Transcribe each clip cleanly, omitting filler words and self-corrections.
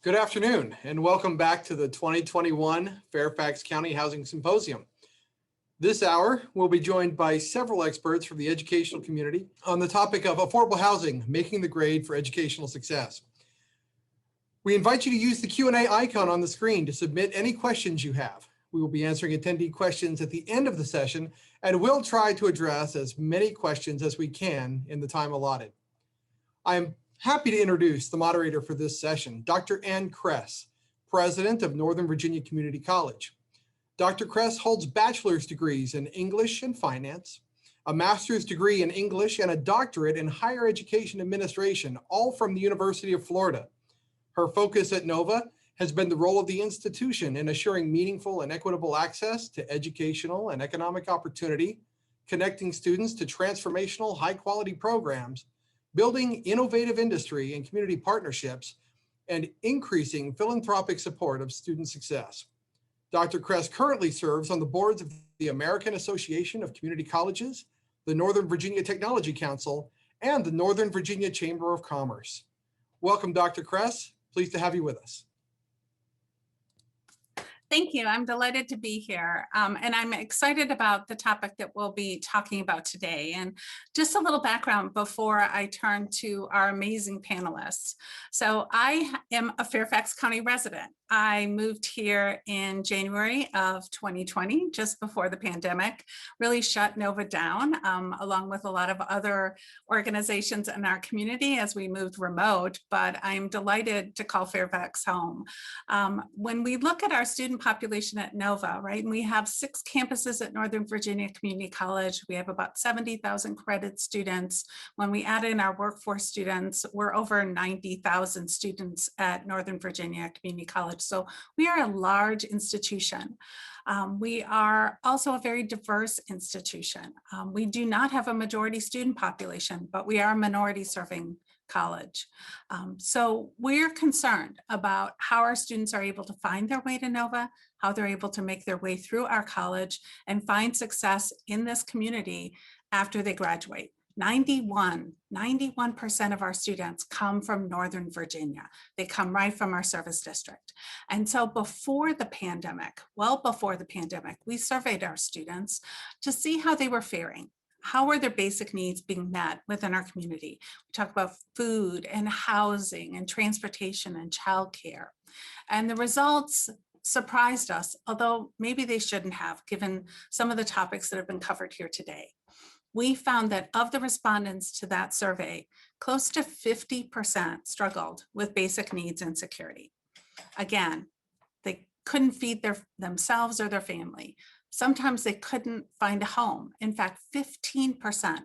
Good afternoon, and welcome back to the 2021 Fairfax County Housing Symposium. This hour, we'll be joined by several experts from the educational community on the topic of affordable housing, making the grade for educational success. We invite you to use the Q&A icon on the screen to submit any questions you have. We will be answering attendee questions at the end of the session, and we'll try to address as many questions as we can in the time allotted. I am happy to introduce the moderator for this session, Dr. Ann Kress, president of Northern Virginia Community College. Dr. Kress holds bachelor's degrees in English and finance, a master's degree in English, and a doctorate in higher education administration, all from the University of Florida. Her focus at NOVA has been the role of the institution in assuring meaningful and equitable access to educational and economic opportunity, connecting students to transformational high-quality programs, building innovative industry and community partnerships, and increasing philanthropic support of student success. Dr. Kress currently serves on the boards of the American Association of Community Colleges, the Northern Virginia Technology Council, and the Northern Virginia Chamber of Commerce. Welcome, Dr. Kress. Pleased to have you with us. Thank you. I'm delighted to be here. And I'm excited about the topic that we'll be talking about today. And just a little background before I turn to our amazing panelists. So I am a Fairfax County resident. I moved here in January of 2020, just before the pandemic really shut NOVA down, along with a lot of other organizations in our community as we moved remote. But I'm delighted to call Fairfax home. When we look at our student population at NOVA, right, and we have 6 campuses at Northern Virginia Community College. We have about 70,000 credit students. When we add in our workforce students, we're over 90,000 students at Northern Virginia Community College. So we are a large institution. We are also a very diverse institution. We do not have a majority student population, but we are a minority serving college. So we're concerned about how our students are able to find their way to NOVA, how they're able to make their way through our college and find success in this community after they graduate. 91% of our students come from Northern Virginia. They come right from our service district. And so before the pandemic, well before the pandemic, we surveyed our students to see how they were faring. How are their basic needs being met within our community? We talk about food and housing and transportation and childcare. And the results surprised us, although maybe they shouldn't have, given some of the topics that have been covered here today. We found that of the respondents to that survey, close to 50% struggled with basic needs and security. Again, they couldn't feed themselves or their family. Sometimes they couldn't find a home. In fact, 15%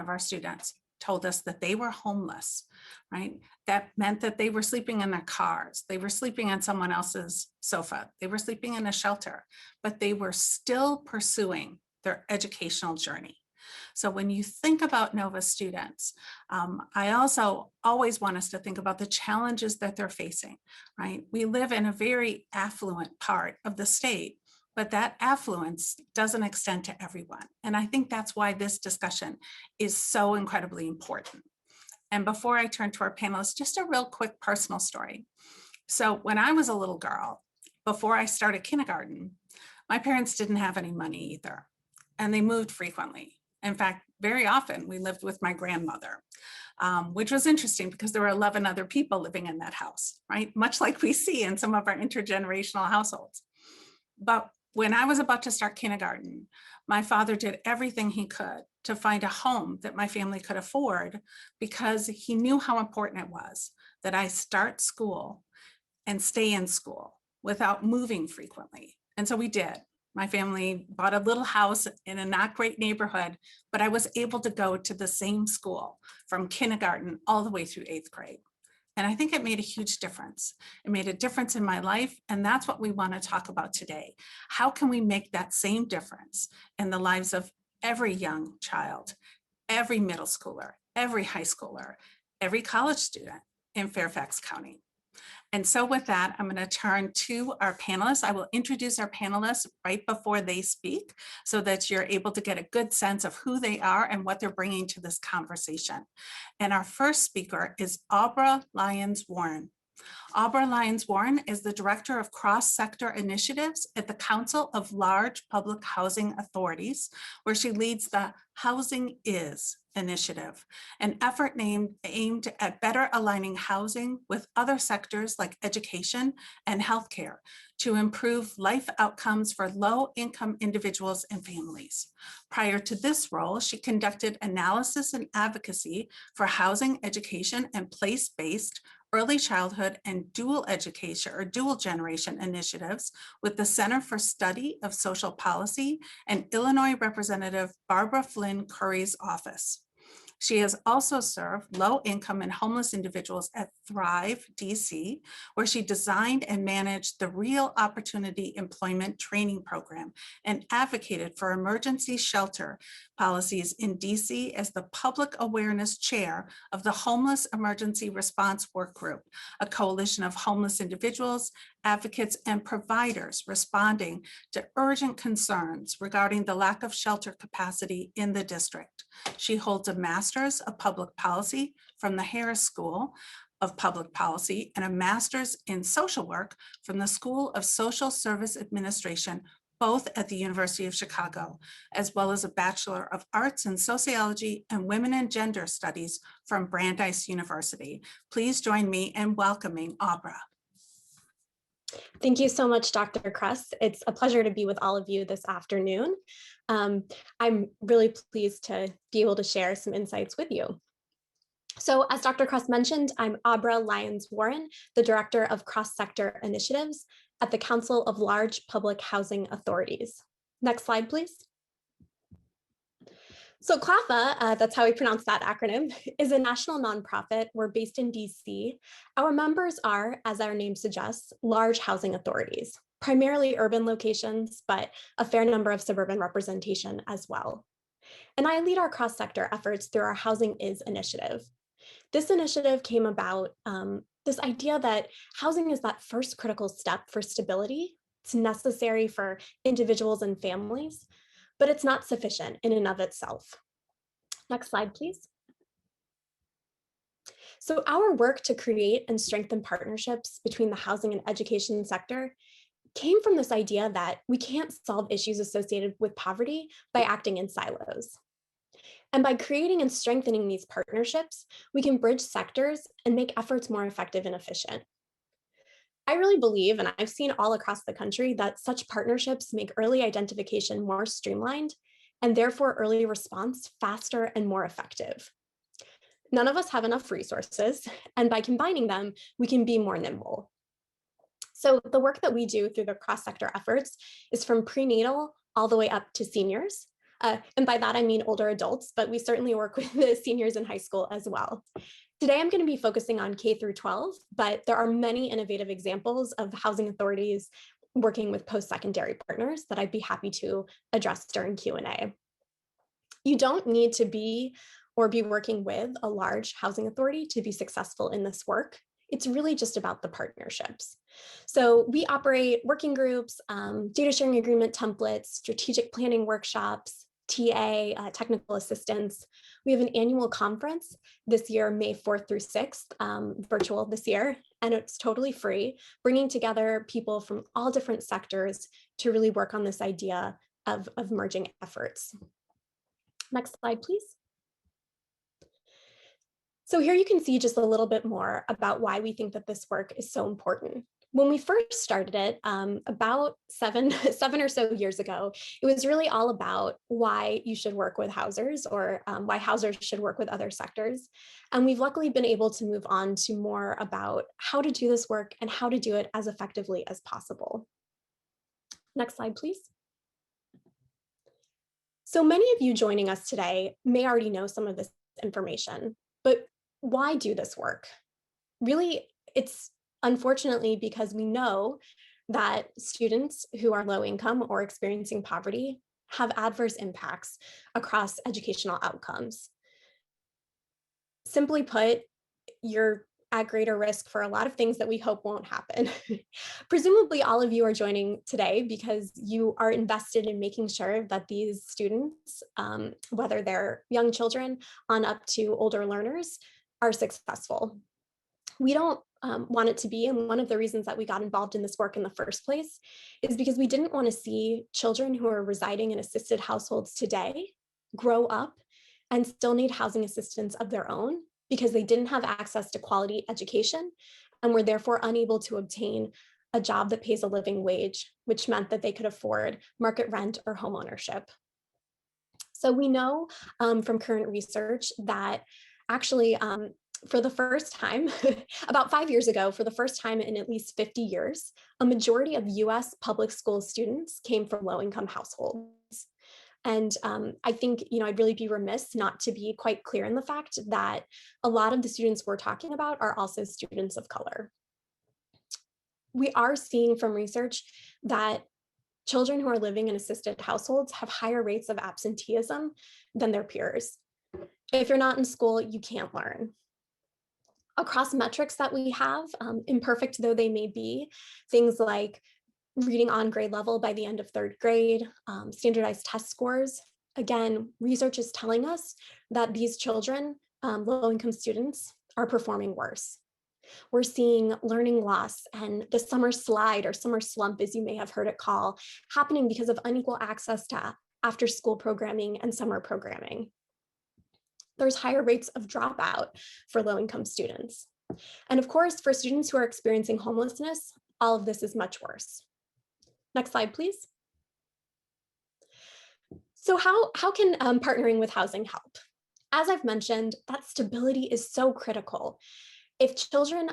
of our students told us that they were homeless, right? That meant that they were sleeping in their cars. They were sleeping on someone else's sofa. They were sleeping in a shelter, but they were still pursuing their educational journey. So when you think about NOVA students, I also always want us to think about the challenges that they're facing, right? We live in a very affluent part of the state, but that affluence doesn't extend to everyone. And I think that's why this discussion is so incredibly important. And before I turn to our panelists, just a real quick personal story. So when I was a little girl, before I started kindergarten, my parents didn't have any money either, and they moved frequently. In fact, very often we lived with my grandmother, which was interesting because there were 11 other people living in that house, right? Much like we see in some of our intergenerational households. But when I was about to start kindergarten, my father did everything he could to find a home that my family could afford because he knew how important it was that I start school and stay in school without moving frequently. And so we did. My family bought a little house in a not great neighborhood, but I was able to go to the same school from kindergarten all the way through 8th grade. And I think it made a huge difference. It made a difference in my life. And that's what we want to talk about today. How can we make that same difference in the lives of every young child, every middle schooler, every high schooler, every college student in Fairfax County? And so with that, I'm going to turn to our panelists. I will introduce our panelists right before they speak so that you're able to get a good sense of who they are and what they're bringing to this conversation. And our first speaker is Aubrey Lyons Warren. Aubrey Lyons-Warren is the Director of Cross-Sector Initiatives at the Council of Large Public Housing Authorities, where she leads the Housing Is initiative, an effort aimed at better aligning housing with other sectors like education and healthcare to improve life outcomes for low-income individuals and families. Prior to this role, she conducted analysis and advocacy for housing, education, and place-based early childhood and dual education or dual generation initiatives with the Center for Study of Social Policy and Illinois Representative Barbara Flynn Curry's office. She has also served low-income and homeless individuals at Thrive DC, where she designed and managed the Real Opportunity Employment Training Program and advocated for emergency shelter policies in DC as the Public Awareness Chair of the Homeless Emergency Response Work Group, a coalition of homeless individuals, advocates, and providers responding to urgent concerns regarding the lack of shelter capacity in the district. She holds a Master's of Public Policy from the Harris School of Public Policy and a Master's in Social Work from the School of Social Service Administration, both at the University of Chicago, as well as a Bachelor of Arts in Sociology and Women and Gender Studies from Brandeis University. Please join me in welcoming Aubrey. Thank you so much, Dr. Kress. It's a pleasure to be with all of you this afternoon. I'm really pleased to be able to share some insights with you. So as Dr. Kress mentioned, I'm Aubrey Lyons-Warren, the Director of Cross-Sector Initiatives at the Council of Large Public Housing Authorities. Next slide, please. So CLAFA, that's how we pronounce that acronym, is a national nonprofit. We're based in DC. Our members are, as our name suggests, large housing authorities, primarily urban locations, but a fair number of suburban representation as well. And I lead our cross-sector efforts through our Housing Is initiative. This initiative came about this idea that housing is that first critical step for stability. It's necessary for individuals and families, but it's not sufficient in and of itself. Next slide, please. So our work to create and strengthen partnerships between the housing and education sector came from this idea that we can't solve issues associated with poverty by acting in silos. And by creating and strengthening these partnerships, we can bridge sectors and make efforts more effective and efficient. I really believe, and I've seen all across the country, that such partnerships make early identification more streamlined and therefore early response faster and more effective. None of us have enough resources, and by combining them, we can be more nimble. So the work that we do through the cross-sector efforts is from prenatal all the way up to seniors. And by that, I mean older adults, but we certainly work with the seniors in high school as well. Today, I'm going to be focusing on K through 12, but there are many innovative examples of housing authorities working with post-secondary partners that I'd be happy to address during Q&A. You don't need to be or be working with a large housing authority to be successful in this work. It's really just about the partnerships. So we operate working groups, data sharing agreement templates, strategic planning workshops, TA, technical assistance. We have an annual conference this year, May 4th through 6th, virtual this year, and it's totally free, bringing together people from all different sectors to really work on this idea of merging efforts. Next slide, please. So here you can see just a little bit more about why we think that this work is so important. When we first started it, about seven or so years ago, it was really all about why you should work with housers, or why housers should work with other sectors. And we've luckily been able to move on to more about how to do this work and how to do it as effectively as possible. Next slide, please. So many of you joining us today may already know some of this information, but why do this work? Really, it's unfortunately because we know that students who are low income or experiencing poverty have adverse impacts across educational outcomes. Simply put, you're at greater risk for a lot of things that we hope won't happen. Presumably all of you are joining today because you are invested in making sure that these students, whether they're young children on up to older learners, are successful. We don't want it to be, and one of the reasons that we got involved in this work in the first place is because we didn't want to see children who are residing in assisted households today grow up and still need housing assistance of their own because they didn't have access to quality education and were therefore unable to obtain a job that pays a living wage, which meant that they could afford market rent or home ownership. So we know from current research that actually for the first time, about 5 years ago, for the first time in at least 50 years, a majority of US public school students came from low-income households. And I think, I'd really be remiss not to be quite clear in the fact that a lot of the students we're talking about are also students of color. We are seeing from research that children who are living in assisted households have higher rates of absenteeism than their peers. If you're not in school, you can't learn. Across metrics that we have, imperfect though they may be, things like reading on grade level by the end of 3rd grade, standardized test scores. Again, research is telling us that these children, low-income students, are performing worse. We're seeing learning loss and the summer slide or summer slump, as you may have heard it called, happening because of unequal access to after-school programming and summer programming. There's higher rates of dropout for low-income students. And of course, for students who are experiencing homelessness, all of this is much worse. Next slide, please. So how can partnering with housing help? As I've mentioned, that stability is so critical. If children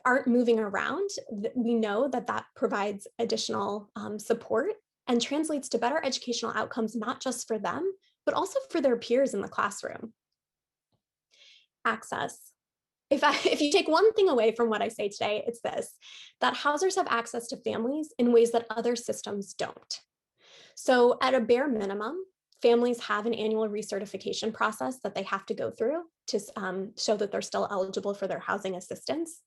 aren't moving around, we know that that provides additional support and translates to better educational outcomes, not just for them, but also for their peers in the classroom. Access. If you take one thing away from what I say today, it's this, that housers have access to families in ways that other systems don't. So at a bare minimum, families have an annual recertification process that they have to go through to show that they're still eligible for their housing assistance.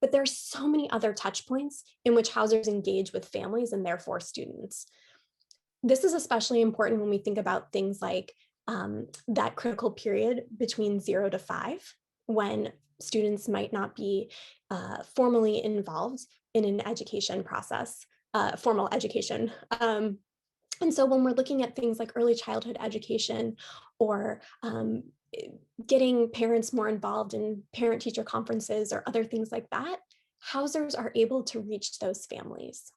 But there's so many other touch points in which housers engage with families and therefore students. This is especially important when we think about things like that critical period between 0 to 5, when students might not be formally involved in an education process, formal education. And so when we're looking at things like early childhood education or getting parents more involved in parent-teacher conferences or other things like that, housers are able to reach those families.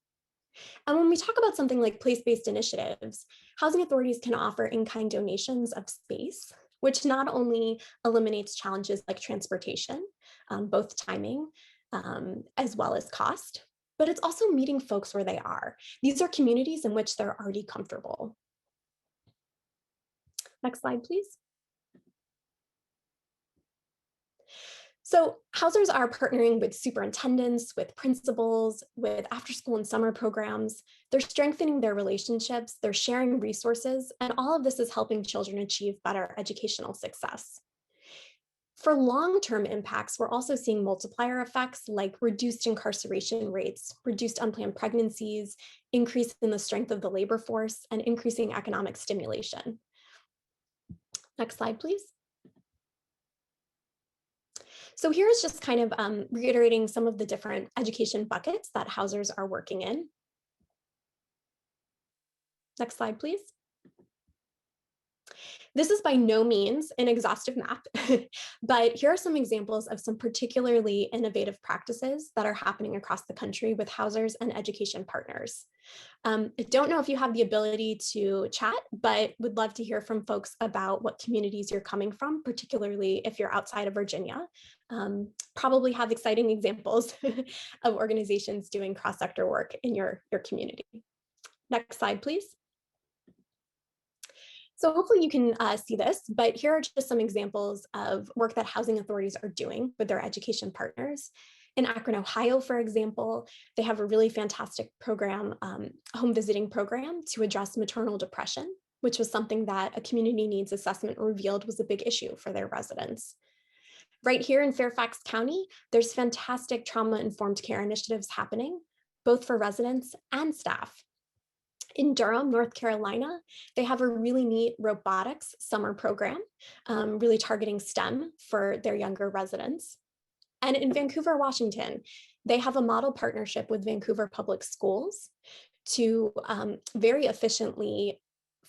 And when we talk about something like place-based initiatives, housing authorities can offer in-kind donations of space, which not only eliminates challenges like transportation, both timing as well as cost, but it's also meeting folks where they are. These are communities in which they're already comfortable. Next slide, please. So housers are partnering with superintendents, with principals, with after-school and summer programs. They're strengthening their relationships, they're sharing resources, and all of this is helping children achieve better educational success. For long-term impacts, we're also seeing multiplier effects like reduced incarceration rates, reduced unplanned pregnancies, increase in the strength of the labor force, and increasing economic stimulation. Next slide, please. So here's just kind of reiterating some of the different education buckets that housers are working in. Next slide, please. This is by no means an exhaustive map, but here are some examples of some particularly innovative practices that are happening across the country with housers and education partners. I don't know if you have the ability to chat, but would love to hear from folks about what communities you're coming from, particularly if you're outside of Virginia. Probably have exciting examples of organizations doing cross-sector work in your community. Next slide, please. So hopefully you can see this, but here are just some examples of work that housing authorities are doing with their education partners. In Akron, Ohio, for example, they have a really fantastic program, home visiting program to address maternal depression, which was something that a community needs assessment revealed was a big issue for their residents. Right here in Fairfax County, there's fantastic trauma-informed care initiatives happening, both for residents and staff. In Durham, North Carolina, they have a really neat robotics summer program, really targeting STEM for their younger residents. And in Vancouver, Washington, they have a model partnership with Vancouver Public Schools to very efficiently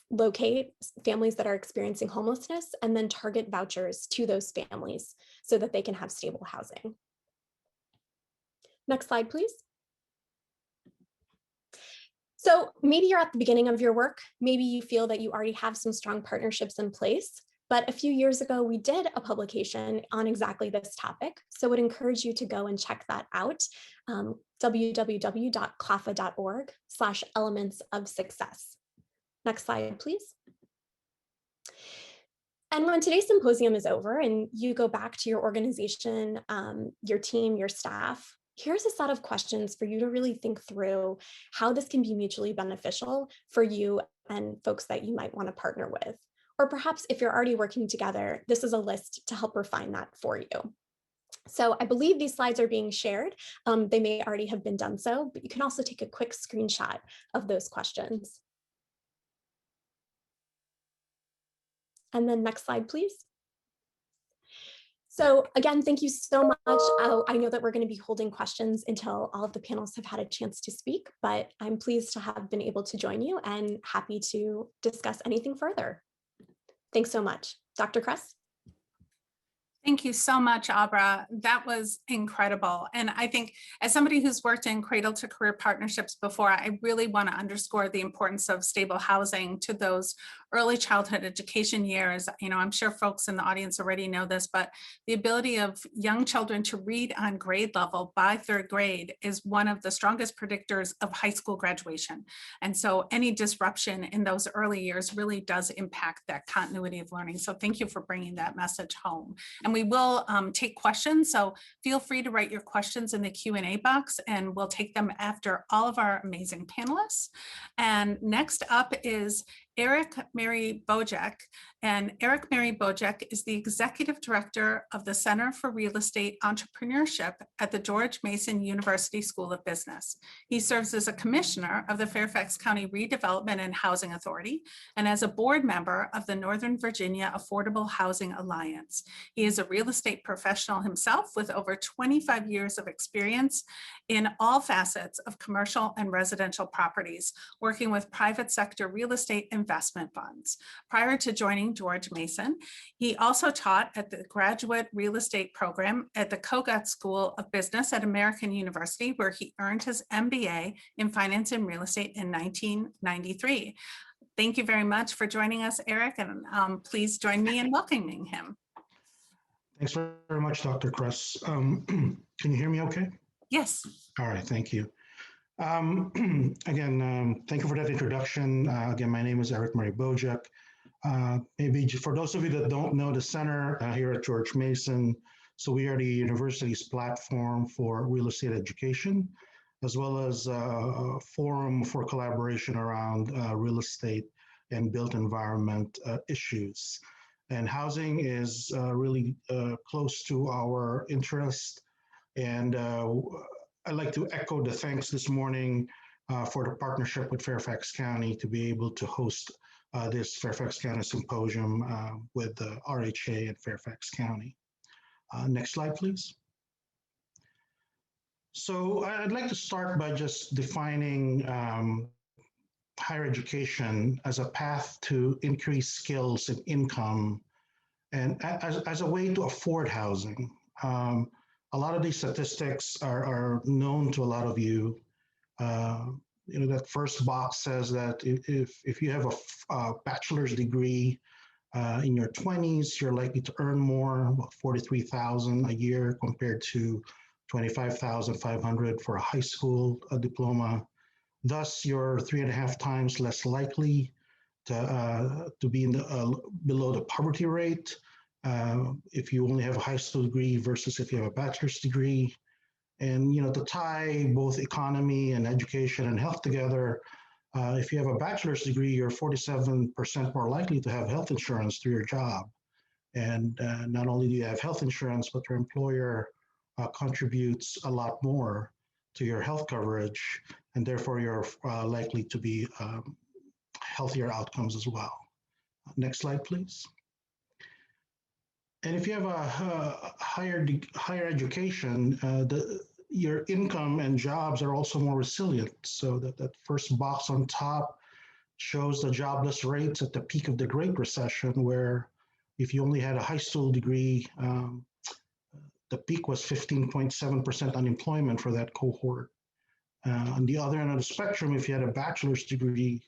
locate families that are experiencing homelessness and then target vouchers to those families so that they can have stable housing. Next slide, please. So maybe you're at the beginning of your work. Maybe you feel that you already have some strong partnerships in place. But a few years ago, we did a publication on exactly this topic. So I would encourage you to go and check that out, www.clafa.org/elements of success. Next slide, please. And when today's symposium is over and you go back to your organization, your team, your staff, here's a set of questions for you to really think through how this can be mutually beneficial for you and folks that you might want to partner with. Or perhaps if you're already working together, this is a list to help refine that for you. So I believe these slides are being shared. They may already have been done so, but you can also take a quick screenshot of those questions. And then next slide, please. So again, thank you so much. I know that we're going to be holding questions until all of the panelists have had a chance to speak, but I'm pleased to have been able to join you and happy to discuss anything further. Thanks so much. Dr. Kress? Thank you so much, Abra. That was incredible. And I think as somebody who's worked in cradle to career partnerships before, I really want to underscore the importance of stable housing to those early childhood education years. You know, I'm sure folks in the audience already know this, but the ability of young children to read on grade level by third grade is one of the strongest predictors of high school graduation. And so any disruption in those early years really does impact that continuity of learning. So thank you for bringing that message home. And we will take questions, so feel free to write your questions in the Q&A box and we'll take them after all of our amazing panelists. And next up is Eric Maribojoc. And Eric Maribojoc is the Executive Director of the Center for Real Estate Entrepreneurship at the George Mason University School of Business. He serves as a commissioner of the Fairfax County Redevelopment and Housing Authority and as a board member of the Northern Virginia Affordable Housing Alliance. He is a real estate professional himself with over 25 years of experience in all facets of commercial and residential properties, working with private sector real estate investment funds. Prior to joining George Mason, he also taught at the Graduate Real Estate Program at the Kogut School of Business at American University, where he earned his MBA in Finance and Real Estate in 1993. Thank you very much for joining us, Eric, and please join me in welcoming him. Thanks very much, Dr. Kress. Can you hear me okay? Yes. All right, thank you. Again, thank you for that introduction. Again, my name is Eric Maribojoc. Maybe for those of you that don't know the center here at George Mason, so we are the university's platform for real estate education, as well as a forum for collaboration around real estate and built environment issues. And housing is really close to our interest. And I'd like to echo the thanks this morning for the partnership with Fairfax County to be able to host this Fairfax County Symposium with the RHA and Fairfax County. Next slide, please. So I'd like to start by just defining higher education as a path to increase skills and income and as a way to afford housing. A lot of these statistics are known to a lot of you. You know, that first box says that if you have a bachelor's degree in your 20s, you're likely to earn more, about $43,000 a year compared to $25,500 for a high school diploma. Thus, you're 3.5 times less likely to be in the, below the poverty rate if you only have a high school degree versus if you have a bachelor's degree. And, you know, to tie both economy and education and health together, if you have a bachelor's degree, you're 47% more likely to have health insurance through your job. And not only do you have health insurance, but your employer contributes a lot more to your health coverage, and therefore you're likely to be healthier outcomes as well. Next slide, please. And if you have higher education, your income and jobs are also more resilient. So that first box on top shows the jobless rates at the peak of the Great Recession, where if you only had a high school degree, the peak was 15.7% unemployment for that cohort. On the other end of the spectrum, if you had a bachelor's degree,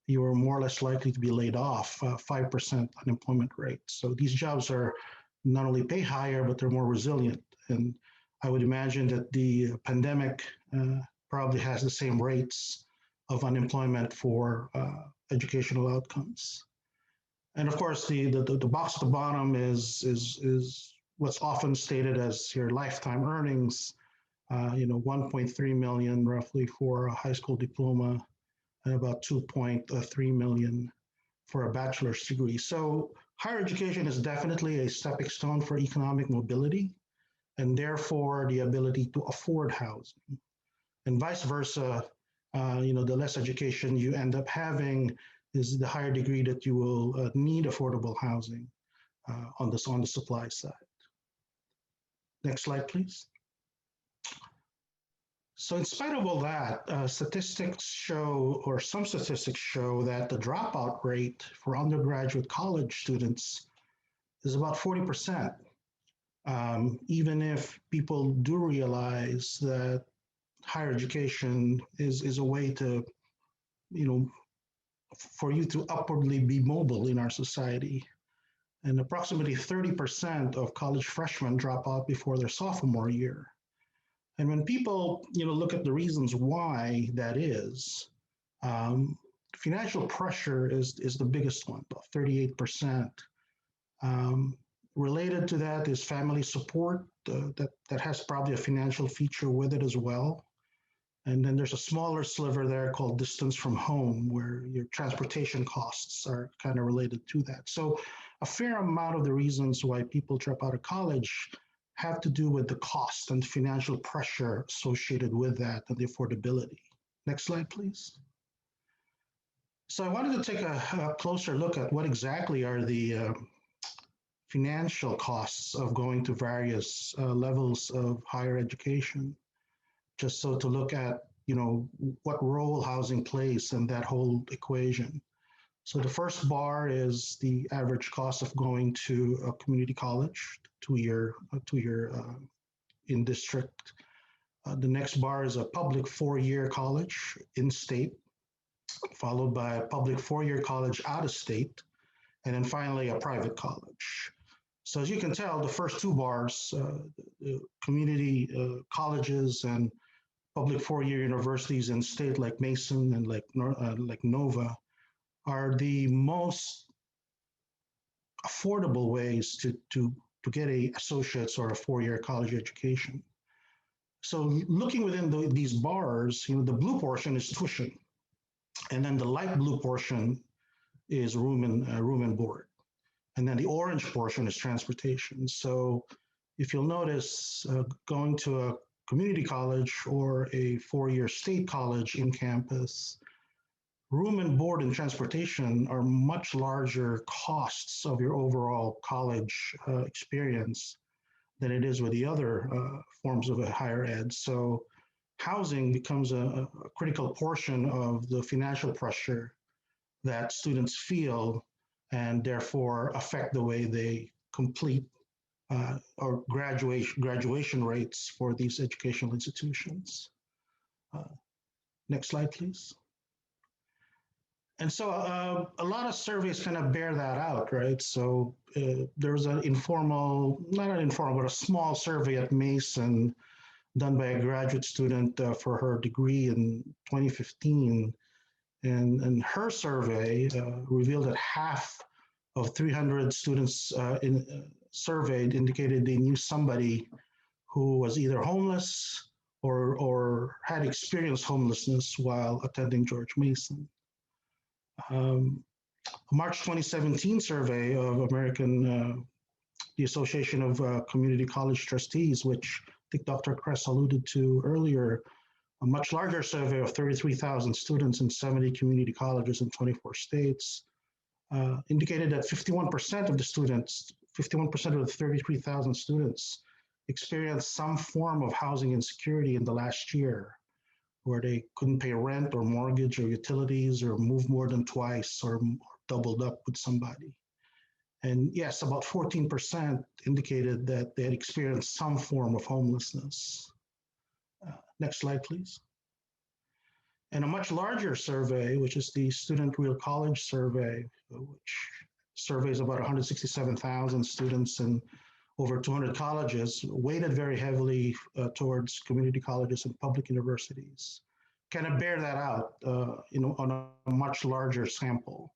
you were more or less likely to be laid off, 5% unemployment rate. So these jobs are not only pay higher, but they're more resilient. And I would imagine that the pandemic probably has the same rates of unemployment for educational outcomes. And of course, the box at the bottom is what's often stated as your lifetime earnings. 1.3 million roughly for a high school diploma, and about 2.3 million for a bachelor's degree. So higher education is definitely a stepping stone for economic mobility, and therefore the ability to afford housing. And vice versa, the less education you end up having is the higher degree that you will need affordable housing on the supply side. Next slide, please. So in spite of all that, some statistics show that the dropout rate for undergraduate college students is about 40%. Even if people do realize that higher education is a way to, for you to upwardly be mobile in our society. And approximately 30% of college freshmen drop out before their sophomore year. And when people, look at the reasons why that is, financial pressure is the biggest one, about 38%. Related to that is family support that has probably a financial feature with it as well. And then there's a smaller sliver there called distance from home, where your transportation costs are kind of related to that. So a fair amount of the reasons why people drop out of college have to do with the cost and financial pressure associated with that and the affordability. Next slide, please. So I wanted to take a closer look at what exactly are the financial costs of going to various levels of higher education, just so to look at, what role housing plays in that whole equation. So the first bar is the average cost of going to a community college, two-year in district. The next bar is a public four-year college in state, followed by a public four-year college out of state, and then finally a private college. So as you can tell, the first two bars, community colleges and public four-year universities in state like Mason and like Nova, are the most affordable ways to get a associate's or a four-year college education. So looking within these bars, the blue portion is tuition, and then the light blue portion is room and board, and then the orange portion is transportation. So if you'll notice, going to a community college or a four-year state college in campus, room and board and transportation are much larger costs of your overall college experience than it is with the other forms of higher ed. So housing becomes a critical portion of the financial pressure that students feel, and therefore affect the way they complete or graduation rates for these educational institutions. Next slide, please. And so a lot of surveys kind of bear that out, right? So there was an informal, not an informal, but a small survey at Mason done by a graduate student for her degree in 2015. And her survey revealed that half of 300 students surveyed indicated they knew somebody who was either homeless or had experienced homelessness while attending George Mason. A March 2017 survey of the Association of Community College Trustees, which I think Dr. Kress alluded to earlier, a much larger survey of 33,000 students in 70 community colleges in 24 states, indicated that 51% of the students 51% of the 33,000 students experienced some form of housing insecurity in the last year, where they couldn't pay rent or mortgage or utilities or move more than twice or doubled up with somebody. And yes, about 14% indicated that they had experienced some form of homelessness. Next slide, please. And a much larger survey, which is the Student Real College Survey, which surveys about 167,000 students in over 200 colleges, weighted very heavily towards community colleges and public universities, kind of bear that out, on a much larger sample.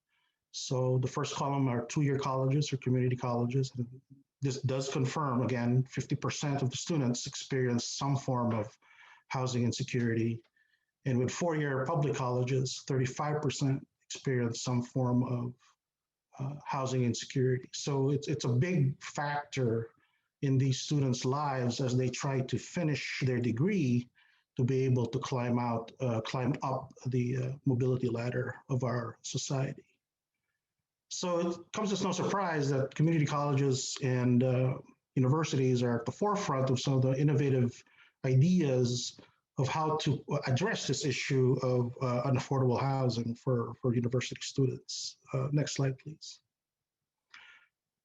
So the first column are two-year colleges or community colleges. And this does confirm, again, 50% of the students experience some form of housing insecurity. And with four-year public colleges, 35% experience some form of housing insecurity. So it's a big factor in these students' lives as they try to finish their degree to be able to climb up the mobility ladder of our society. So it comes as no surprise that community colleges and universities are at the forefront of some of the innovative ideas of how to address this issue of unaffordable housing for university students. Next slide, please.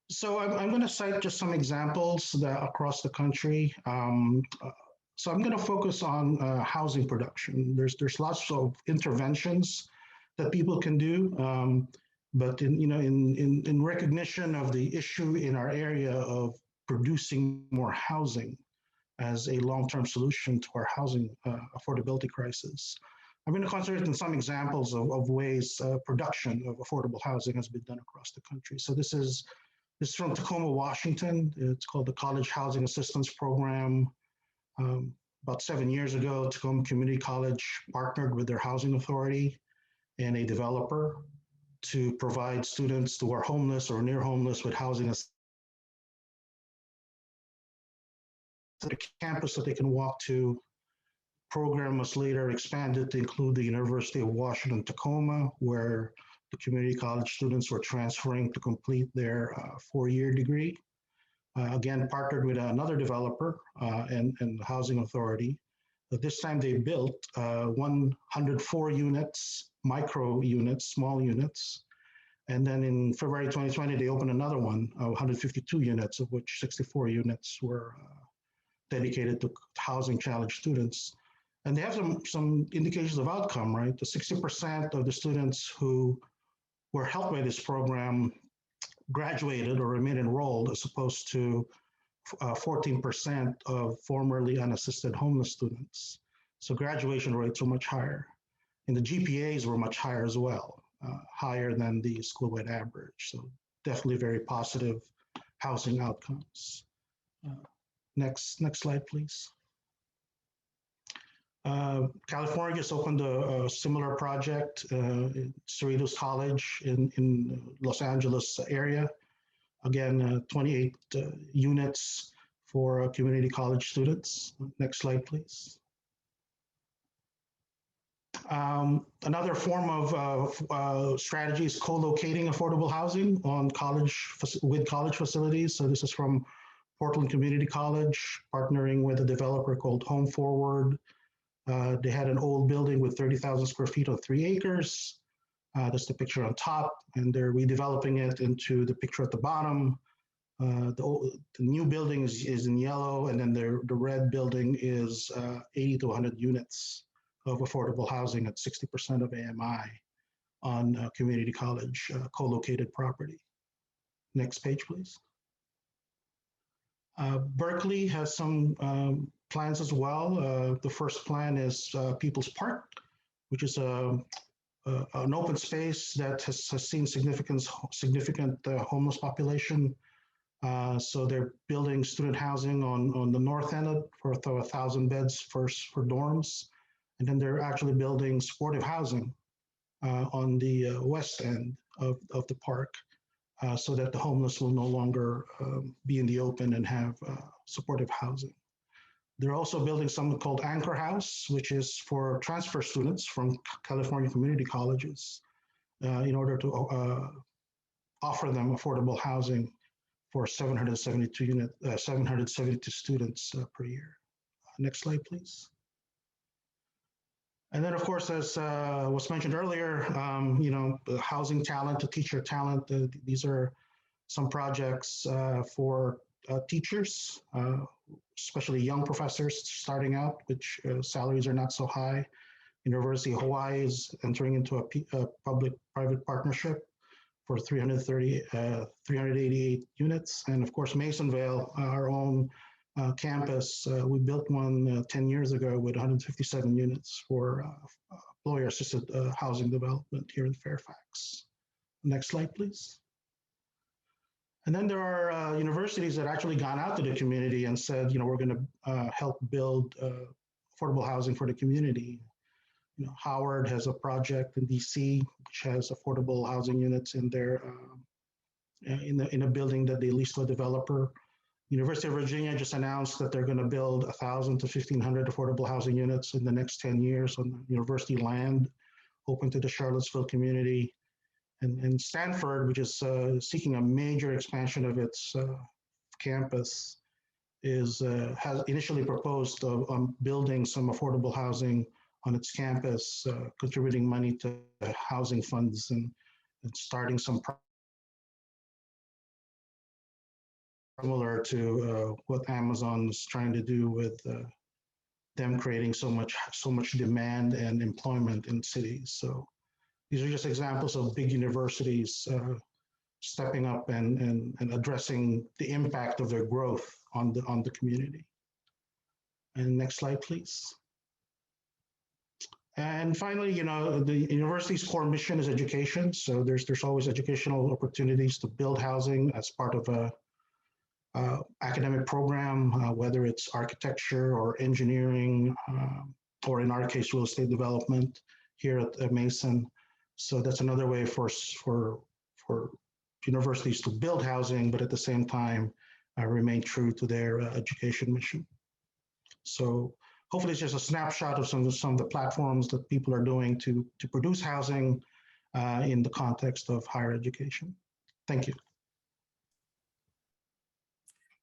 So I'm going to cite just some examples that across the country. So I'm going to focus on housing production. There's lots of interventions that people can do, but in recognition of the issue in our area of producing more housing as a long-term solution to our housing affordability crisis, I'm going to concentrate on some examples of ways production of affordable housing has been done across the country. So this is from Tacoma, Washington. It's called the College Housing Assistance Program. About 7 years ago, Tacoma Community College partnered with their housing authority and a developer to provide students who are homeless or near homeless with housing at a campus that they can walk to. Program was later expanded to include the University of Washington, Tacoma, where the community college students were transferring to complete their four-year degree. Again, partnered with another developer and the housing authority. But this time they built 104 units, micro units, small units. And then in February 2020, they opened another one, 152 units, of which 64 units were dedicated to housing challenged students. And they have some indications of outcome, right? The 60% of the students who were helped by this program graduated or remained enrolled, as opposed to 14% of formerly unassisted homeless students. So graduation rates were much higher. And the GPAs were much higher as well, higher than the school-wide average. So definitely very positive housing outcomes. Next slide, please. California just opened a similar project at Cerritos College in Los Angeles area. Again, 28 units for community college students. Next slide, please. Another form of strategy is co-locating affordable housing on with college facilities. So this is from Portland Community College, partnering with a developer called Home Forward. They had an old building with 30,000 square feet on 3 acres. That's the picture on top, and they're redeveloping it into the picture at the bottom. The new building is in yellow, and then the red building is 80 to 100 units of affordable housing at 60% of AMI on community college co-located property. Next page, please. Berkeley has some plans as well. The first plan is People's Park, which is an open space that has seen significant homeless population. So they're building student housing on the north end for 1,000 beds for dorms. And then they're actually building supportive housing on the west end of the park so that the homeless will no longer be in the open and have supportive housing. They're also building something called Anchor House, which is for transfer students from California community colleges in order to offer them affordable housing for 772 students per year. Next slide, please. And then, of course, as was mentioned earlier, the housing talent, the teacher talent, these are some projects for teachers, especially young professors starting out, which salaries are not so high. University of Hawaii is entering into a public-private partnership for 388 units. And of course, Masonville, our own campus, we built one 10 years ago with 157 units for employer-assisted housing development here in Fairfax. Next slide, please. And then there are universities that actually gone out to the community and said, we're going to help build affordable housing for the community. Howard has a project in DC, which has affordable housing units in their in a building that they lease to a developer. University of Virginia just announced that they're going to build 1,000 to 1,500 affordable housing units in the next 10 years on university land, open to the Charlottesville community. And Stanford, which is seeking a major expansion of its campus, has initially proposed building some affordable housing on its campus, contributing money to housing funds and starting some similar to what Amazon is trying to do with them creating so much demand and employment in cities. So these are just examples of big universities stepping up and addressing the impact of their growth on the community. And next slide, please. And finally, the university's core mission is education. So there's always educational opportunities to build housing as part of a academic program, whether it's architecture or engineering, or in our case, real estate development here at Mason. So that's another way for universities to build housing, but at the same time, remain true to their education mission. So hopefully it's just a snapshot of some of the platforms that people are doing to produce housing in the context of higher education. Thank you.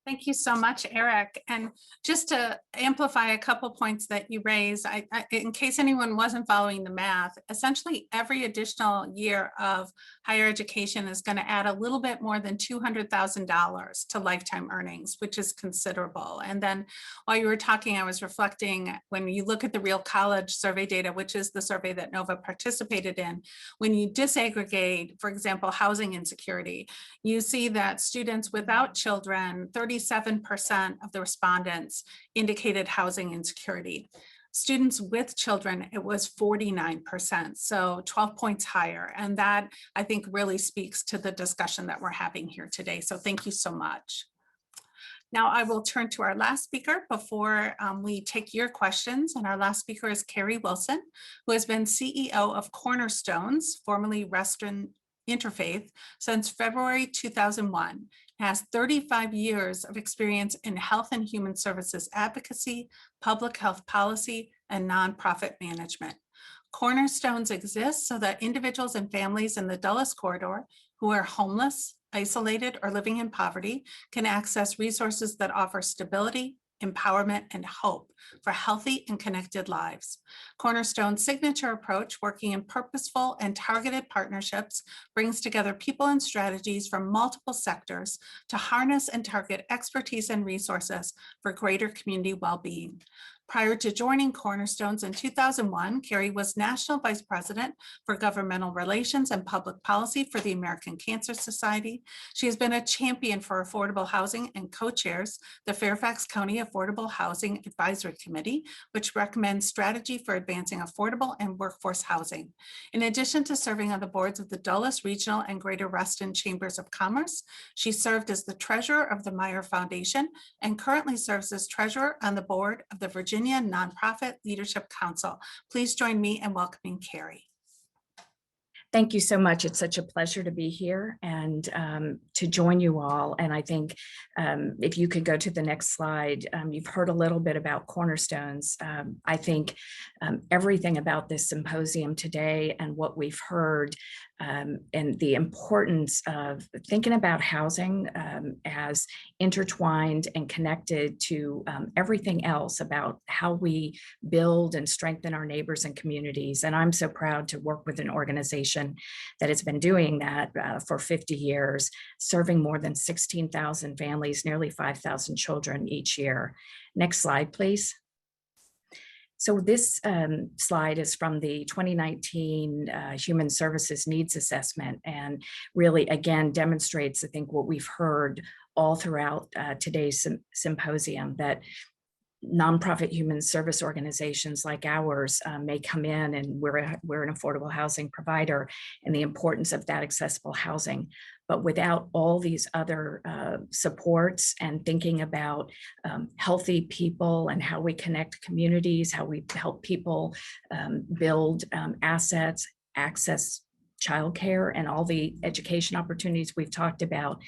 Thank you so much, Eric. And just to amplify a couple points that you raised, in case anyone wasn't following the math, essentially every additional year of higher education is going to add a little bit more than $200,000 to lifetime earnings, which is considerable. And then while you were talking, I was reflecting, when you look at the Real College survey data, which is the survey that Nova participated in, when you disaggregate, for example, housing insecurity, you see that students without children, 37% of the respondents indicated housing insecurity. Students with children, it was 49%, so 12 points higher. And that, I think, really speaks to the discussion that we're having here today. So thank you so much. Now I will turn to our last speaker before we take your questions. And our last speaker is Carrie Wilson, who has been CEO of Cornerstones, formerly Restaurant Interfaith, since February 2001, has 35 years of experience in health and human services advocacy, public health policy, and nonprofit management. Cornerstones exists so that individuals and families in the Dulles Corridor who are homeless, isolated, or living in poverty can access resources that offer stability, empowerment, and hope for healthy and connected lives. Cornerstone's signature approach, working in purposeful and targeted partnerships, brings together people and strategies from multiple sectors to harness and target expertise and resources for greater community well-being. Prior to joining Cornerstones in 2001, Carrie was National Vice President for Governmental Relations and Public Policy for the American Cancer Society. She has been a champion for affordable housing and co-chairs the Fairfax County Affordable Housing Advisory Committee, which recommends strategy for advancing affordable and workforce housing. In addition to serving on the boards of the Dulles Regional and Greater Reston Chambers of Commerce, she served as the treasurer of the Meyer Foundation and currently serves as treasurer on the board of the Virginia Nonprofit Leadership Council. Please join me in welcoming Carrie. Thank you so much. It's such a pleasure to be here and to join you all. And I think if you could go to the next slide, you've heard a little bit about cornerstones. I think everything about this symposium today and what we've heard and the importance of thinking about housing as intertwined and connected to everything else about how we build and strengthen our neighbors and communities. And I'm so proud to work with an organization that has been doing that for 50 years, serving more than 16,000 families, nearly 5,000 children each year. Next slide, please. So this slide is from the 2019 Human Services Needs Assessment, and really, again, demonstrates, I think, what we've heard all throughout today's symposium, that nonprofit human service organizations like ours may come in, and we're an affordable housing provider, and the importance of that accessible housing. But without all these other supports and thinking about healthy people and how we connect communities, how we help people build assets, access childcare, and all the education opportunities we've talked about,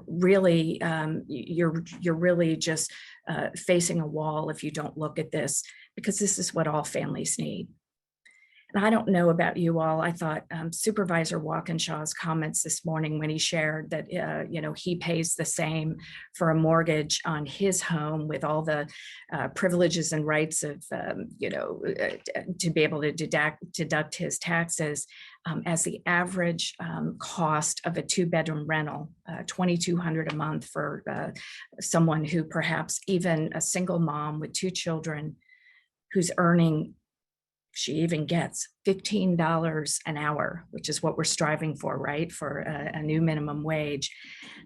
really, you're really just facing a wall if you don't look at this, because this is what all families need. And I don't know about you all. I thought Supervisor Walkinshaw's comments this morning when he shared that he pays the same for a mortgage on his home with all the privileges and rights of to be able to deduct his taxes as the average cost of a 2-bedroom rental, $2,200 a month for someone who perhaps even a single mom with 2 children who's earning. She even gets $15 an hour, which is what we're striving for, right? For a new minimum wage.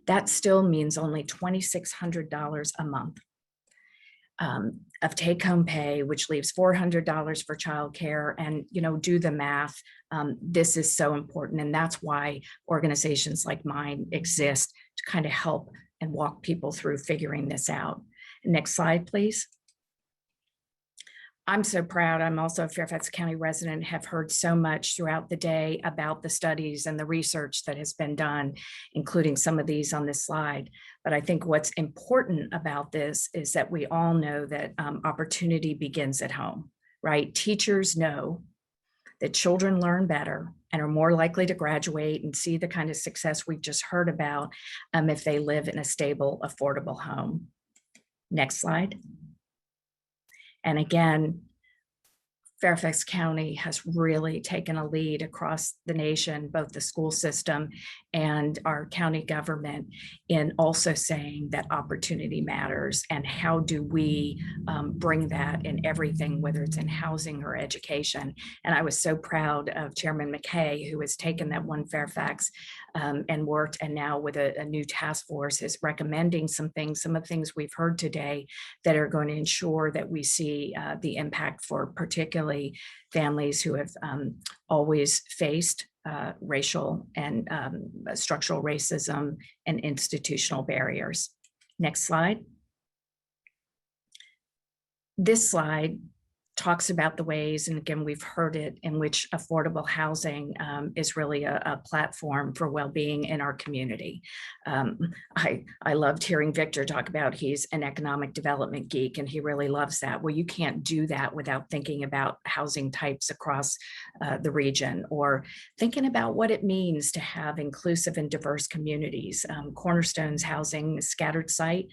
That still means only $2,600 a month of take-home pay, which leaves $400 for childcare. And, do the math. This is so important. And that's why organizations like mine exist, to kind of help and walk people through figuring this out. Next slide, please. I'm so proud. I'm also a Fairfax County resident, have heard so much throughout the day about the studies and the research that has been done, including some of these on this slide. But I think what's important about this is that we all know that opportunity begins at home, right? Teachers know that children learn better and are more likely to graduate and see the kind of success we've just heard about if they live in a stable, affordable home. Next slide. And again, Fairfax County has really taken a lead across the nation, both the school system and our county government, in also saying that opportunity matters, and how do we bring that in everything, whether it's in housing or education. And I was so proud of Chairman McKay, who has taken that One Fairfax and worked, and now with a new task force is recommending some of the things we've heard today that are going to ensure that we see the impact for particularly families who have always faced racial and structural racism and institutional barriers. Next slide. This slide talks about the ways, and again, we've heard it, in which affordable housing is really a platform for well-being in our community. I loved hearing Victor talk about he's an economic development geek, and he really loves that. Well, you can't do that without thinking about housing types across the region, or thinking about what it means to have inclusive and diverse communities. Cornerstones Housing Scattered Site,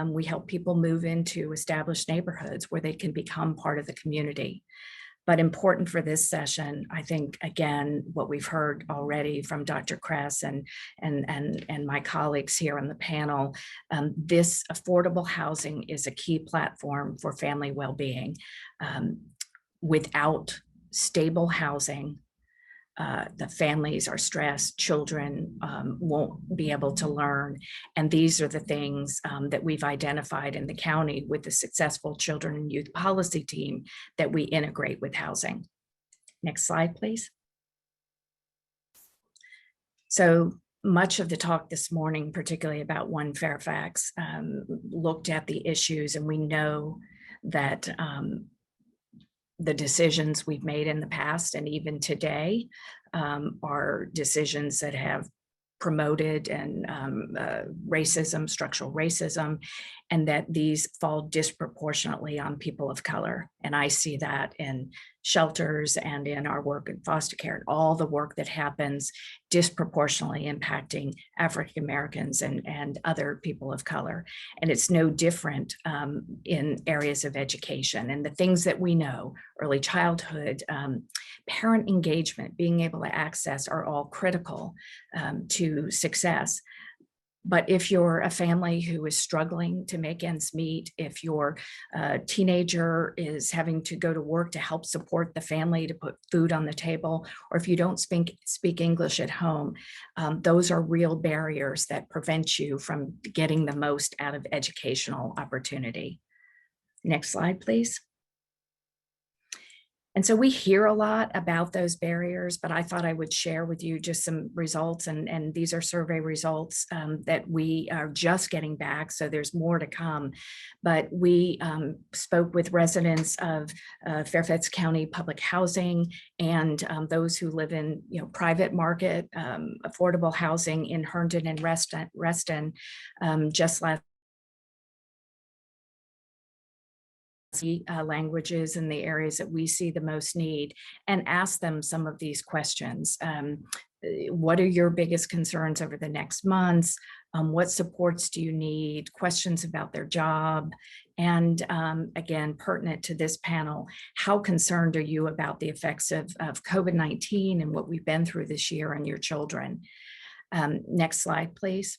we help people move into established neighborhoods where they can become part of the community. But important for this session, I think, again, what we've heard already from Dr. Kress and my colleagues here on the panel, this affordable housing is a key platform for family well-being. Without stable housing, the families are stressed, children won't be able to learn. And these are the things that we've identified in the county with the successful children and youth policy team that we integrate with housing. Next slide, please. So much of the talk this morning, particularly about One Fairfax, looked at the issues, and we know that the decisions we've made in the past and even today are decisions that have promoted and racism, structural racism, and that these fall disproportionately on people of color. And I see that in shelters and in our work in foster care, and all the work that happens disproportionately impacting African Americans and other people of color. And it's no different in areas of education and the things that we know, early childhood, parent engagement, being able to access are all critical to success. But if you're a family who is struggling to make ends meet, if your teenager is having to go to work to help support the family to put food on the table, or if you don't speak English at home, those are real barriers that prevent you from getting the most out of educational opportunity. Next slide, please. And so we hear a lot about those barriers, but I thought I would share with you just some results, and these are survey results that we are just getting back, so there's more to come. But we spoke with residents of Fairfax County public housing and those who live in private market, affordable housing in Herndon and Reston just last languages in the areas that we see the most need, and ask them some of these questions. What are your biggest concerns over the next months? What supports do you need? Questions about their job. And again, pertinent to this panel, how concerned are you about the effects of COVID-19 and what we've been through this year on your children? Next slide, please.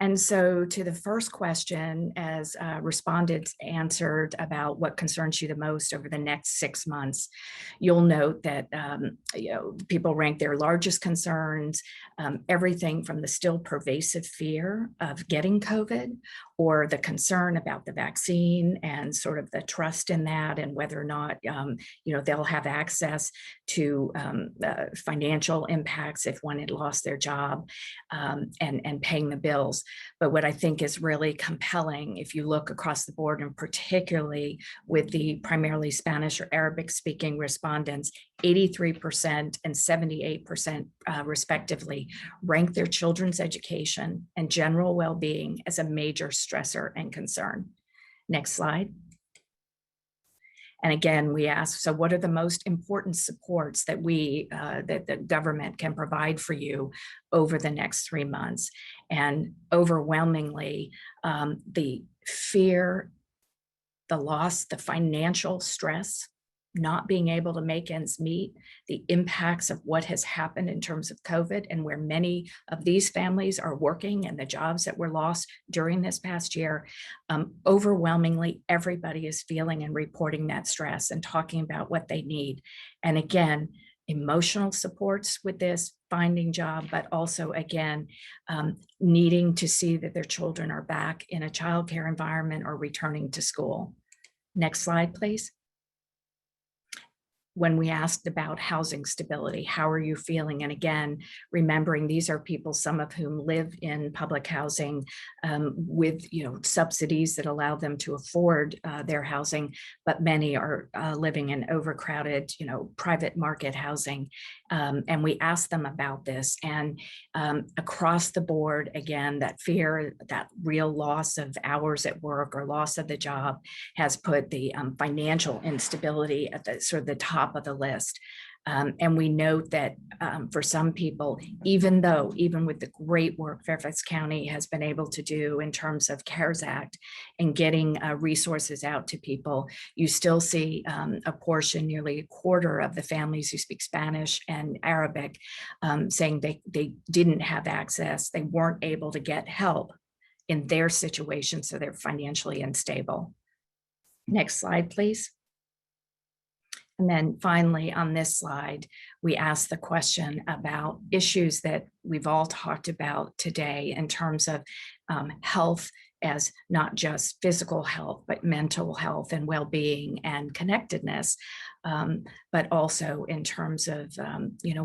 And so to the first question, as respondents answered about what concerns you the most over the next 6 months, you'll note that people rank their largest concerns, everything from the still pervasive fear of getting COVID, or the concern about the vaccine and sort of the trust in that, and whether or not they'll have access to financial impacts if one had lost their job, and paying the bills. But what I think is really compelling, if you look across the board, and particularly with the primarily Spanish or Arabic speaking respondents, 83% and 78% respectively rank their children's education and general well-being as a major stressor and concern. Next slide. And again, we ask, so what are the most important supports that that the government can provide for you over the next 3 months? And overwhelmingly, the fear, the loss, the financial stress, not being able to make ends meet, the impacts of what has happened in terms of COVID, and where many of these families are working and the jobs that were lost during this past year. Overwhelmingly, everybody is feeling and reporting that stress and talking about what they need. And again, emotional supports with this, finding job, but also again, needing to see that their children are back in a childcare environment or returning to school. Next slide, please. When we asked about housing stability, how are you feeling? And again, remembering these are people, some of whom live in public housing with subsidies that allow them to afford their housing, but many are living in overcrowded, private market housing. And we asked them about this, and across the board, again, that fear, that real loss of hours at work or loss of the job has put the financial instability at the sort of the top of the list. And we note that for some people, even with the great work Fairfax County has been able to do in terms of CARES Act and getting resources out to people, you still see a portion, nearly a quarter of the families who speak Spanish and Arabic saying they didn't have access, they weren't able to get help in their situation, so they're financially unstable. Next slide, please. And then finally, on this slide, we asked the question about issues that we've all talked about today in terms of health, as not just physical health, but mental health and well-being and connectedness, but also in terms of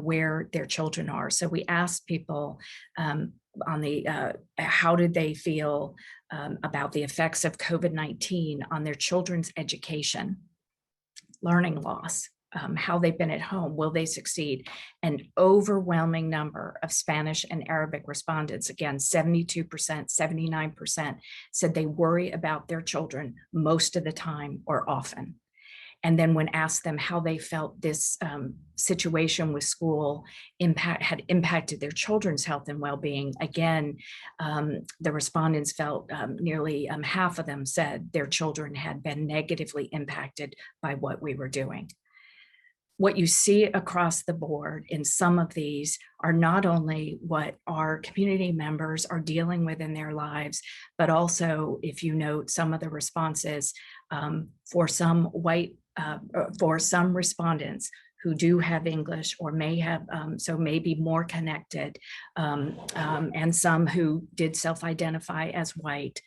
where their children are. So we asked people on how did they feel about the effects of COVID-19 on their children's education. learning loss, how they've been at home, will they succeed? An overwhelming number of Spanish and Arabic respondents, again, 72%, 79%, said they worry about their children most of the time or often. And then when asked them how they felt this situation with school had impacted their children's health and well-being, again, the respondents felt nearly half of them said their children had been negatively impacted by what we were doing. What you see across the board in some of these are not only what our community members are dealing with in their lives, but also, if you note some of the responses, for some respondents who do have English or may have, so may be more connected, and some who did self-identify as white,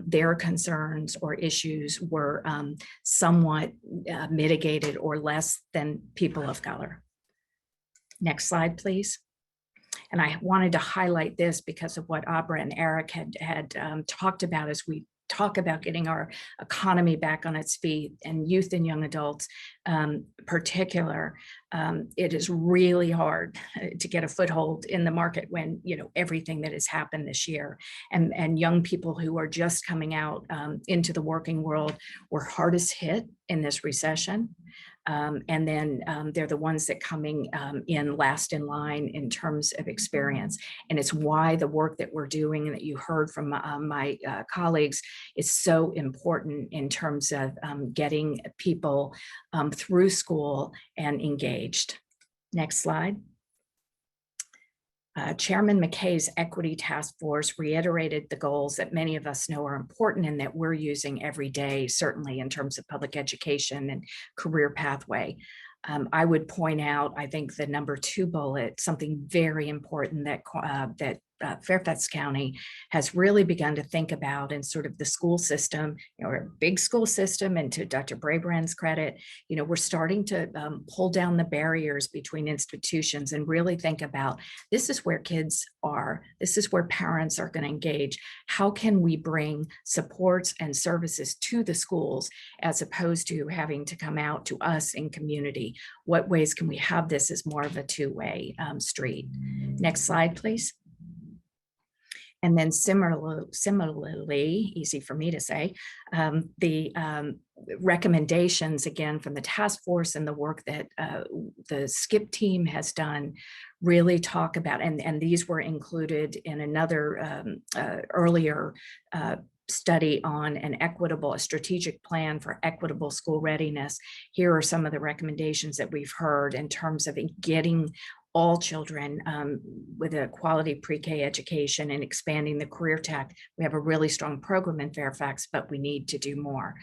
their concerns or issues were somewhat mitigated or less than people of color. Next slide, please. And I wanted to highlight this because of what Abra and Eric had talked about as we talk about getting our economy back on its feet, and youth and young adults particular. It is really hard to get a foothold in the market when, you know, everything that has happened this year, and young people who are just coming out into the working world were hardest hit in this recession. And then they're the ones that coming in last in line in terms of experience. And it's why the work that we're doing and that you heard from my colleagues is so important in terms of getting people through school and engaged. Next slide. Chairman McKay's Equity Task Force reiterated the goals that many of us know are important and that we're using every day, certainly in terms of public education and career pathway. I would point out, I think the number 2 bullet, something very important that Fairfax County has really begun to think about in sort of the school system, you know, a big school system, and to Dr. Brabrand's credit, you know, we're starting to pull down the barriers between institutions and really think about, this is where kids are, this is where parents are going to engage. How can we bring supports and services to the schools as opposed to having to come out to us in community? What ways can we have this as more of a two-way street? Next slide, please. And then similarly, easy for me to say, the recommendations, again, from the task force and the work that the SCIP team has done really talk about, and these were included in another earlier study on a strategic plan for equitable school readiness. Here are some of the recommendations that we've heard in terms of getting all children with a quality pre-K education and expanding the career track. We have a really strong program in Fairfax, but we need to do more.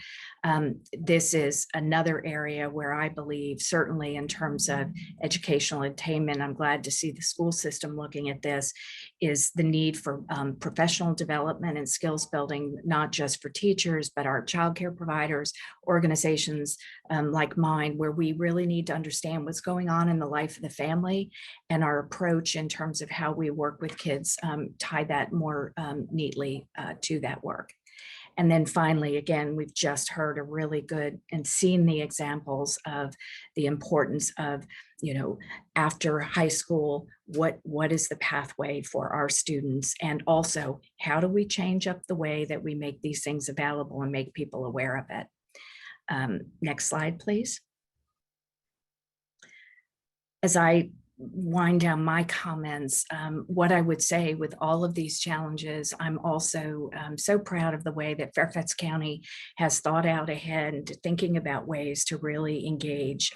This is another area where I believe, certainly in terms of educational attainment, I'm glad to see the school system looking at this, is the need for professional development and skills building, not just for teachers, but our childcare providers, organizations like mine, where we really need to understand what's going on in the life of the family, and our approach in terms of how we work with kids tie that more neatly to that work. And then finally, again, we've just heard a really good and seen the examples of the importance of, you know, after high school, what is the pathway for our students? And also, how do we change up the way that we make these things available and make people aware of it? Next slide, please. As I wind down my comments, what I would say with all of these challenges, I'm also so proud of the way that Fairfax County has thought out ahead, thinking about ways to really engage.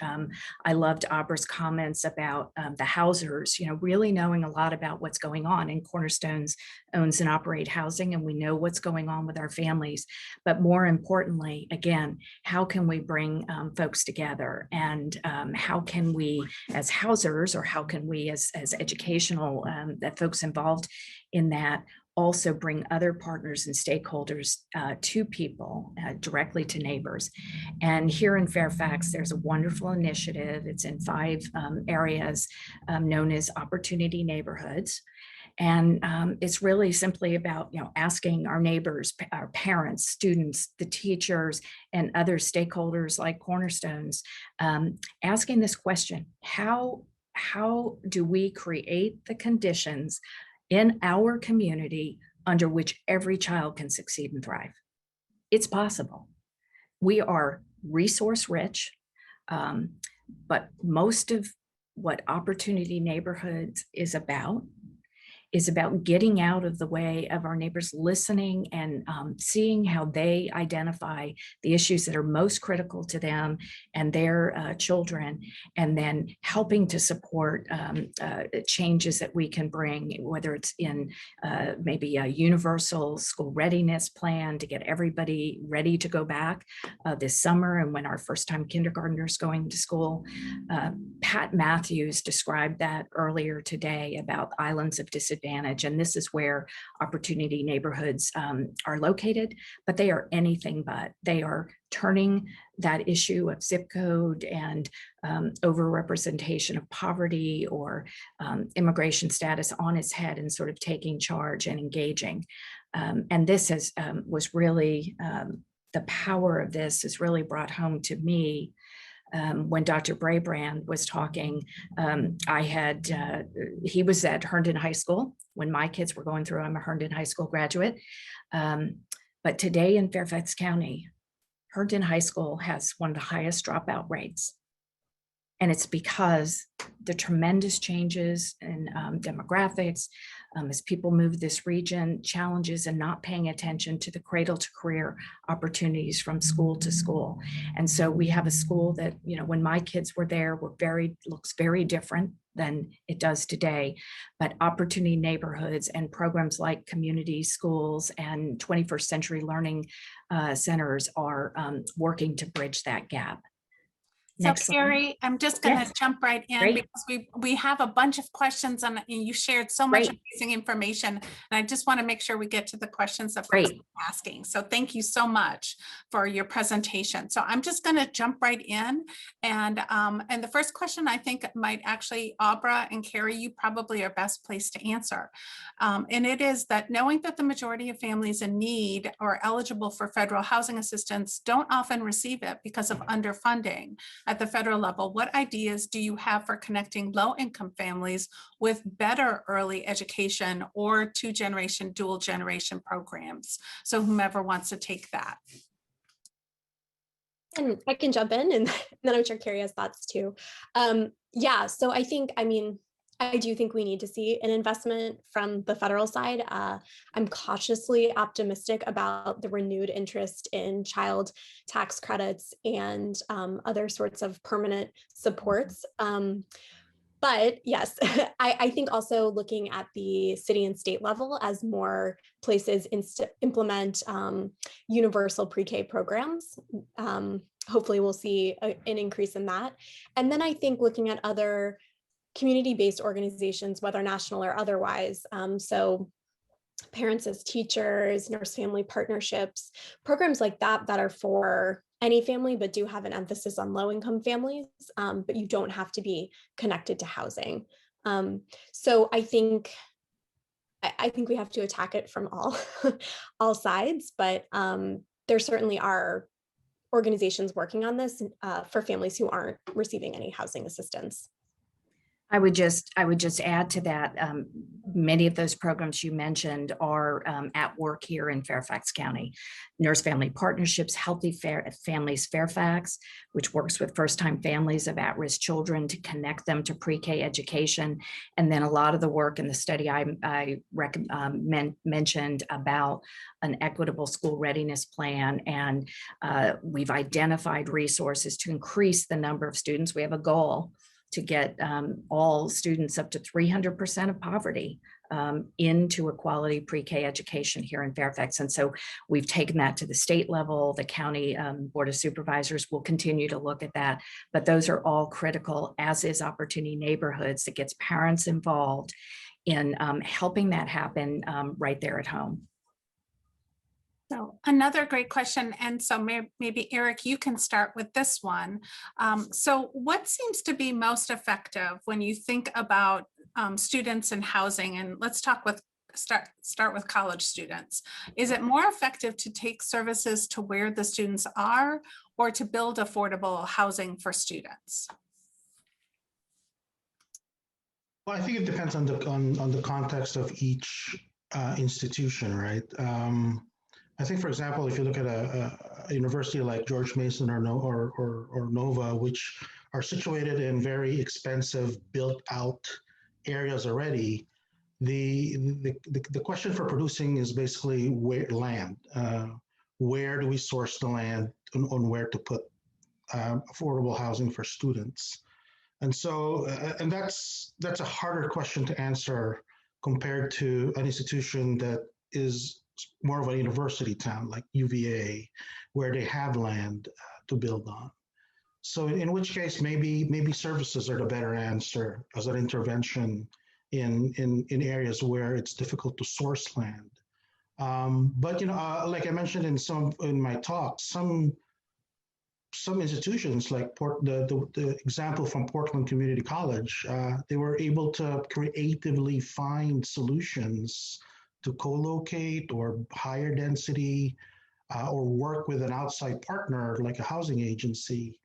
I loved Abra's comments about the housers, you know, really knowing a lot about what's going on. And Cornerstones owns and operate housing, and we know what's going on with our families. But more importantly, again, how can we bring folks together, and how can we as housers, or how can we as educational that folks involved in that also bring other partners and stakeholders to people, directly to neighbors. And here in Fairfax, there's a wonderful initiative. It's in 5 areas known as Opportunity Neighborhoods. And it's really simply about, asking our neighbors, our parents, students, the teachers, and other stakeholders like Cornerstones, asking this question: how do we create the conditions in our community under which every child can succeed and thrive? It's possible. We are resource rich, but most of what Opportunity Neighborhoods is about getting out of the way of our neighbors, listening and seeing how they identify the issues that are most critical to them and their children, and then helping to support changes that we can bring, whether it's in maybe a universal school readiness plan to get everybody ready to go back this summer, and when our first-time kindergartners going to school. Pat Matthews described that earlier today about islands of disadvantage. And this is where Opportunity Neighborhoods are located, but they are anything but. They are turning that issue of zip code and overrepresentation of poverty or immigration status on its head and sort of taking charge and engaging. And this was really, the power of this is really brought home to me. When Dr. Brabrand was talking, he was at Herndon High School when my kids were going through. I'm a Herndon High School graduate. But today in Fairfax County, Herndon High School has one of the highest dropout rates. And it's because the tremendous changes in demographics, as people move this region, challenges and not paying attention to the cradle to career opportunities from school to school. And so we have a school that, when my kids were there, looks very different than it does today. But Opportunity Neighborhoods and programs like community schools and 21st century learning centers are working to bridge that gap. So Carrie, I'm just going to jump right in. Great. Because we have a bunch of questions and you shared so much amazing information. And I just want to make sure we get to the questions that folks are asking. So thank you so much for your presentation. So I'm just going to jump right in. And the first question I think might actually, Abra and Carrie, you probably are best placed to answer. And it is that knowing that the majority of families in need or eligible for federal housing assistance don't often receive it because of underfunding at the federal level, what ideas do you have for connecting low-income families with better early education or two-generation, dual-generation programs? So whomever wants to take that. And I can jump in, and then I'm sure Carrie has thoughts too. So I do think we need to see an investment from the federal side. I'm cautiously optimistic about the renewed interest in child tax credits and other sorts of permanent supports. But yes, I think also looking at the city and state level as more places implement universal pre-K programs. Hopefully we'll see an increase in that. And then I think looking at other community-based organizations, whether national or otherwise. So parents as teachers, nurse-family partnerships, programs like that are for any family, but do have an emphasis on low-income families, but you don't have to be connected to housing. So I think we have to attack it from all sides, but there certainly are organizations working on this for families who aren't receiving any housing assistance. I would just add to that, many of those programs you mentioned are at work here in Fairfax County. Nurse Family Partnerships, Healthy Families Fairfax, which works with first-time families of at-risk children to connect them to pre-K education. And then a lot of the work in the study I mentioned about an equitable school readiness plan. And we've identified resources to increase the number of students. We have a goal to get all students up to 300% of poverty into a quality pre-K education here in Fairfax. And so we've taken that to the state level. The county board of supervisors will continue to look at that, but those are all critical, as is Opportunity Neighborhoods, that gets parents involved in helping that happen right there at home. So another great question. And so maybe Eric, you can start with this one. So what seems to be most effective when you think about students and housing? And let's start with college students. Is it more effective to take services to where the students are, or to build affordable housing for students? Well, I think it depends on the context of each institution, right? I think, for example, if you look at a university like George Mason or Nova, which are situated in very expensive, built-out areas already, the question for producing is basically land. Where do we source the land on where to put affordable housing for students? And so, and that's a harder question to answer compared to an institution that is more of a university town like UVA, where they have land to build on. So in which case, maybe services are the better answer as an intervention in areas where it's difficult to source land. But like I mentioned in my talk, some institutions like the example from Portland Community College, they were able to creatively find solutions to co-locate or higher density or work with an outside partner like a housing agency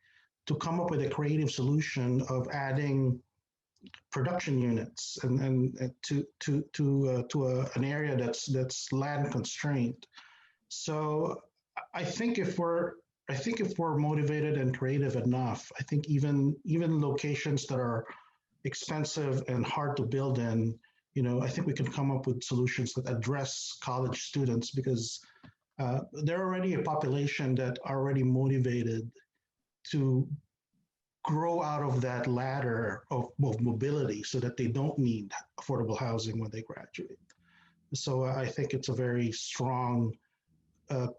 to come up with a creative solution of adding production units and to an area that's land constrained. So I think if we're motivated and creative enough, I think even locations that are expensive and hard to build in, I think we can come up with solutions that address college students, because they're already a population that are already motivated to grow out of that ladder of mobility so that they don't need affordable housing when they graduate. So I think it's a very strong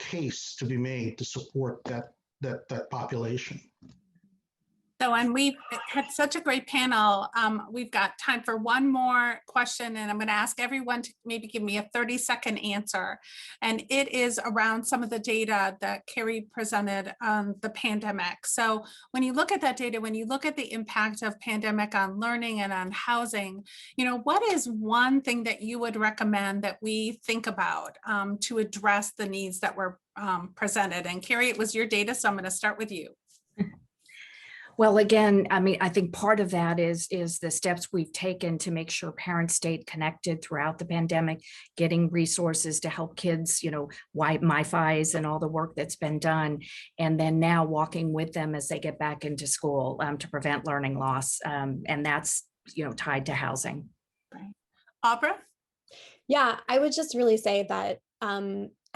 case to be made to support that population. So, and we've had such a great panel. We've got time for one more question, and I'm going to ask everyone to maybe give me a 30-second answer. And it is around some of the data that Carrie presented on the pandemic. So when you look at that data, when you look at the impact of pandemic on learning and on housing, what is one thing that you would recommend that we think about to address the needs that were presented? And Carrie, it was your data, so I'm going to start with you. Well, again, I think part of that is the steps we've taken to make sure parents stayed connected throughout the pandemic, getting resources to help kids, MiFis and all the work that's been done, and then now walking with them as they get back into school to prevent learning loss, and that's tied to housing. Right. Aubrey? Yeah, I would just really say that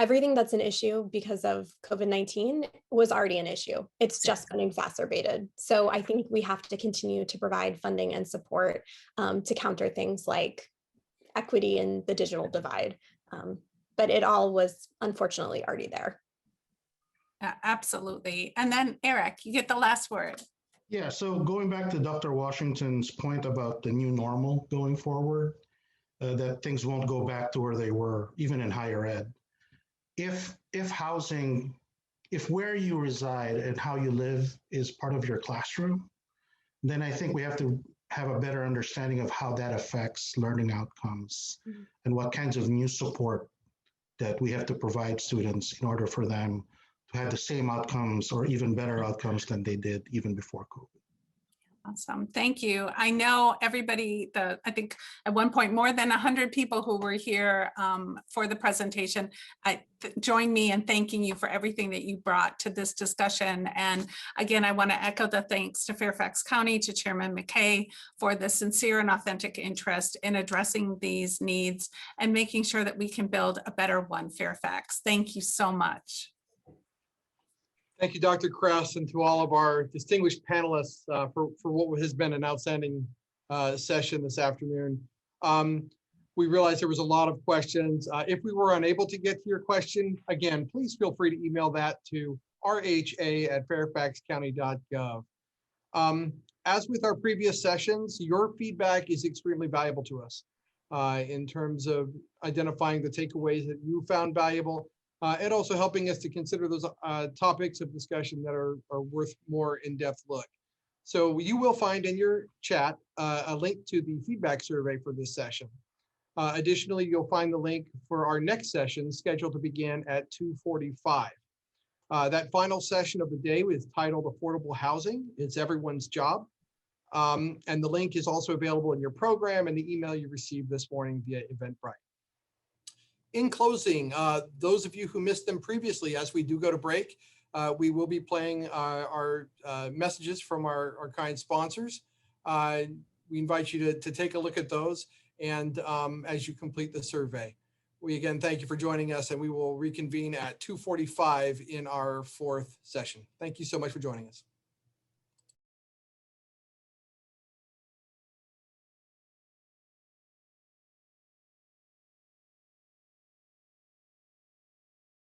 everything that's an issue because of COVID-19 was already an issue. It's just been exacerbated. So I think we have to continue to provide funding and support to counter things like equity and the digital divide. But it all was unfortunately already there. Absolutely. And then Eric, you get the last word. Yeah, so going back to Dr. Washington's point about the new normal going forward, that things won't go back to where they were, even in higher ed. If housing, if where you reside and how you live is part of your classroom, then I think we have to have a better understanding of how that affects learning outcomes and what kinds of new support that we have to provide students in order for them to have the same outcomes or even better outcomes than they did even before COVID. Awesome. Thank you. I know everybody, I think at one point more than 100 people who were here for the presentation join me in thanking you for everything that you brought to this discussion. And again, I want to echo the thanks to Fairfax County, to Chairman McKay for the sincere and authentic interest in addressing these needs and making sure that we can build a better one Fairfax. Thank you so much. Thank you, Dr. Kress, and to all of our distinguished panelists for what has been an outstanding session this afternoon. We realized there was a lot of questions. If we were unable to get to your question, again, please feel free to email that to rha@fairfaxcounty.gov. As with our previous sessions, your feedback is extremely valuable to us in terms of identifying the takeaways that you found valuable, and also helping us to consider those topics of discussion that are worth more in-depth look. So you will find in your chat a link to the feedback survey for this session. Additionally, you'll find the link for our next session scheduled to begin at 2:45. That final session of the day is titled Affordable Housing. It's everyone's job. And the link is also available in your program and the email you received this morning via Eventbrite. In closing, those of you who missed them previously, as we do go to break, we will be playing our messages from our kind sponsors. We invite you to take a look at those and as you complete the survey. We again thank you for joining us, and we will reconvene at 2:45 in our fourth session. Thank you so much for joining us.